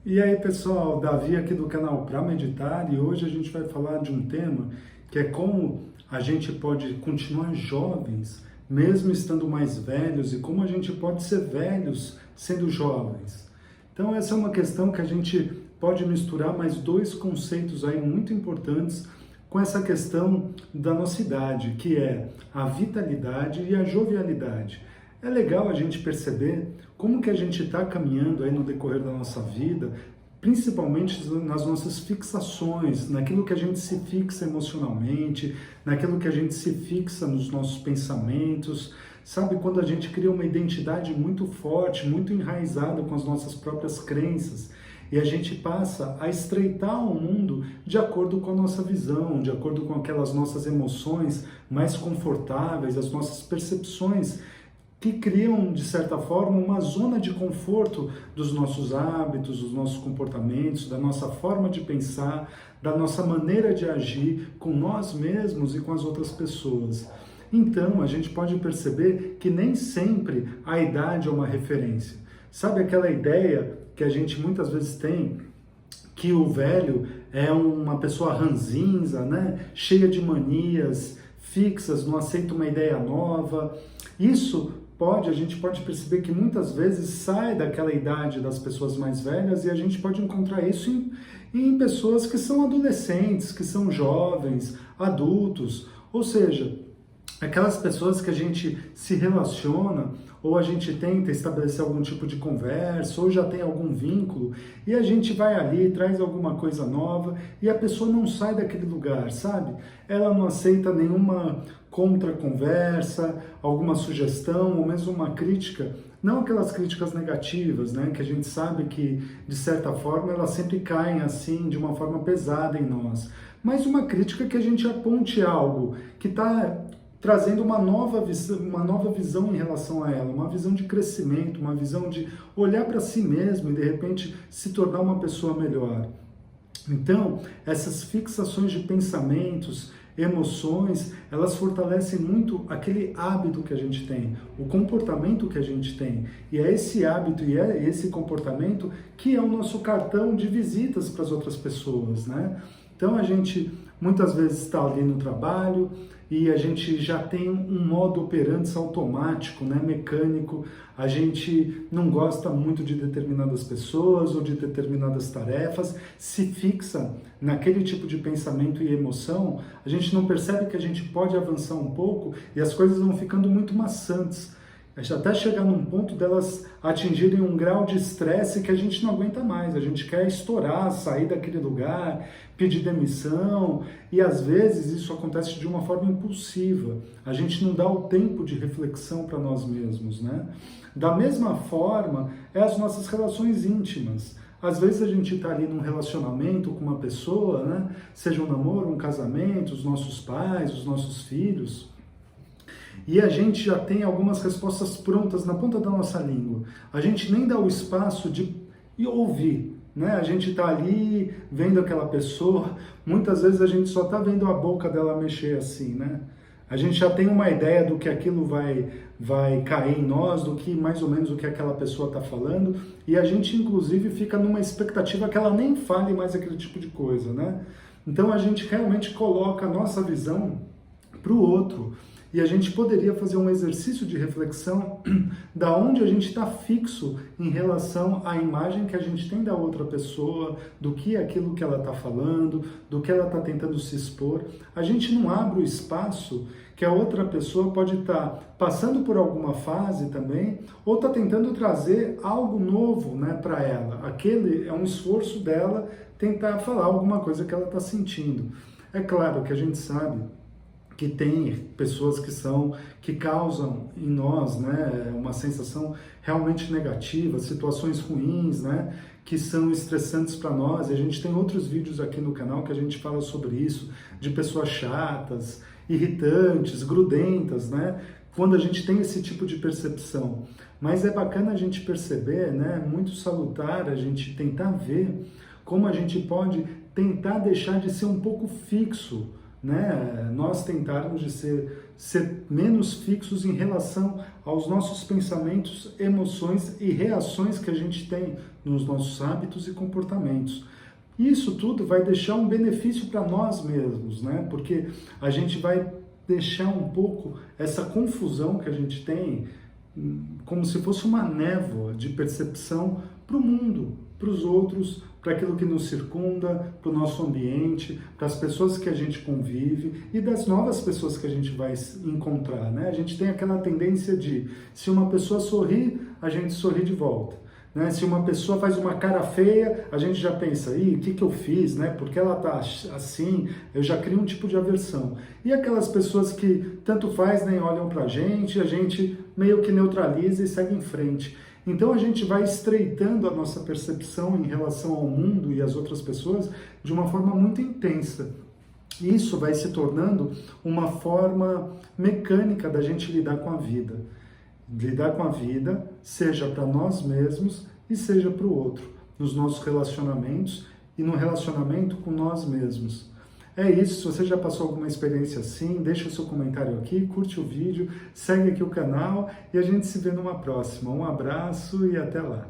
E aí pessoal, Davi aqui do canal Pra Meditar, e hoje a gente vai falar de um tema que é como a gente pode continuar jovens mesmo estando mais velhos e como a gente pode ser velhos sendo jovens. Então essa é uma questão que a gente pode misturar mais dois conceitos aí muito importantes com essa questão da nossa idade, que é a vitalidade e a jovialidade. É legal a gente perceber como que a gente está caminhando aí no decorrer da nossa vida, principalmente nas nossas fixações, naquilo que a gente se fixa emocionalmente, naquilo que a gente se fixa nos nossos pensamentos. Sabe, quando a gente cria uma identidade muito forte, muito enraizada com as nossas próprias crenças, e a gente passa a estreitar o mundo de acordo com a nossa visão, de acordo com aquelas nossas emoções mais confortáveis, as nossas percepções que criam, de certa forma, uma zona de conforto dos nossos hábitos, dos nossos comportamentos, da nossa forma de pensar, da nossa maneira de agir com nós mesmos e com as outras pessoas. Então, a gente pode perceber que nem sempre a idade é uma referência. Sabe aquela ideia que a gente muitas vezes tem que o velho é uma pessoa ranzinza, né? Cheia de manias fixas, não aceita uma ideia nova. A gente pode perceber que muitas vezes sai daquela idade das pessoas mais velhas e a gente pode encontrar isso em pessoas que são adolescentes, que são jovens, adultos, ou seja, aquelas pessoas que a gente se relaciona ou a gente tenta estabelecer algum tipo de conversa, ou já tem algum vínculo, e a gente vai ali, traz alguma coisa nova, e a pessoa não sai daquele lugar, sabe? Ela não aceita nenhuma contra-conversa, alguma sugestão, ou mesmo uma crítica, não aquelas críticas negativas, né? Que a gente sabe que, de certa forma, elas sempre caem assim, de uma forma pesada em nós. Mas uma crítica que a gente aponte algo que está trazendo uma nova visão em relação a ela, uma visão de crescimento, uma visão de olhar para si mesmo e de repente se tornar uma pessoa melhor. Então, essas fixações de pensamentos, emoções, elas fortalecem muito aquele hábito que a gente tem, o comportamento que a gente tem. E é esse hábito e é esse comportamento que é o nosso cartão de visitas para as outras pessoas, né? Então a gente muitas vezes está ali no trabalho e a gente já tem um modo operandi automático, né, mecânico. A gente não gosta muito de determinadas pessoas ou de determinadas tarefas, se fixa naquele tipo de pensamento e emoção, a gente não percebe que a gente pode avançar um pouco e as coisas vão ficando muito maçantes. Até chegar num ponto delas atingirem um grau de estresse que a gente não aguenta mais, a gente quer estourar, sair daquele lugar, pedir demissão, e às vezes isso acontece de uma forma impulsiva, a gente não dá o tempo de reflexão para nós mesmos, né? Da mesma forma, é as nossas relações íntimas. Às vezes a gente está ali num relacionamento com uma pessoa, né? Seja um namoro, um casamento, os nossos pais, os nossos filhos, e a gente já tem algumas respostas prontas na ponta da nossa língua. A gente nem dá o espaço de ouvir, né? A gente está ali vendo aquela pessoa, muitas vezes a gente só está vendo a boca dela mexer assim, né? A gente já tem uma ideia do que aquilo vai cair em nós, do que mais ou menos o que aquela pessoa está falando, e a gente inclusive fica numa expectativa que ela nem fale mais aquele tipo de coisa, né? Então a gente realmente coloca a nossa visão para o outro. E a gente poderia fazer um exercício de reflexão da onde a gente está fixo em relação à imagem que a gente tem da outra pessoa, do que é aquilo que ela está falando, do que ela está tentando se expor. A gente não abre o espaço que a outra pessoa pode estar passando por alguma fase também, ou está tentando trazer algo novo, né, para ela. Aquele é um esforço dela tentar falar alguma coisa que ela está sentindo. É claro que a gente sabe que tem pessoas que causam em nós, né, uma sensação realmente negativa, situações ruins, né, que são estressantes para nós. E a gente tem outros vídeos aqui no canal que a gente fala sobre isso, de pessoas chatas, irritantes, grudentas, né, quando a gente tem esse tipo de percepção. Mas é bacana a gente perceber, né, muito salutar a gente tentar ver como a gente pode tentar deixar de ser um pouco fixo né? Nós tentarmos de ser menos fixos em relação aos nossos pensamentos, emoções e reações que a gente tem nos nossos hábitos e comportamentos. Isso tudo vai deixar um benefício para nós mesmos, né? Porque a gente vai deixar um pouco essa confusão que a gente tem, como se fosse uma névoa de percepção para o mundo, para os outros, para aquilo que nos circunda, para o nosso ambiente, para as pessoas que a gente convive e das novas pessoas que a gente vai encontrar, né? A gente tem aquela tendência de, se uma pessoa sorri, a gente sorri de volta, né? Se uma pessoa faz uma cara feia, a gente já pensa, ih, o que eu fiz, né? Porque ela tá assim, eu já crio um tipo de aversão. E aquelas pessoas que tanto faz, nem olham pra gente, a gente meio que neutraliza e segue em frente. Então a gente vai estreitando a nossa percepção em relação ao mundo e às outras pessoas de uma forma muito intensa. Isso vai se tornando uma forma mecânica da gente lidar com a vida. Lidar com a vida, seja para nós mesmos e seja para o outro, nos nossos relacionamentos e no relacionamento com nós mesmos. É isso, se você já passou alguma experiência assim, deixa o seu comentário aqui, curte o vídeo, segue aqui o canal e a gente se vê numa próxima. Um abraço e até lá!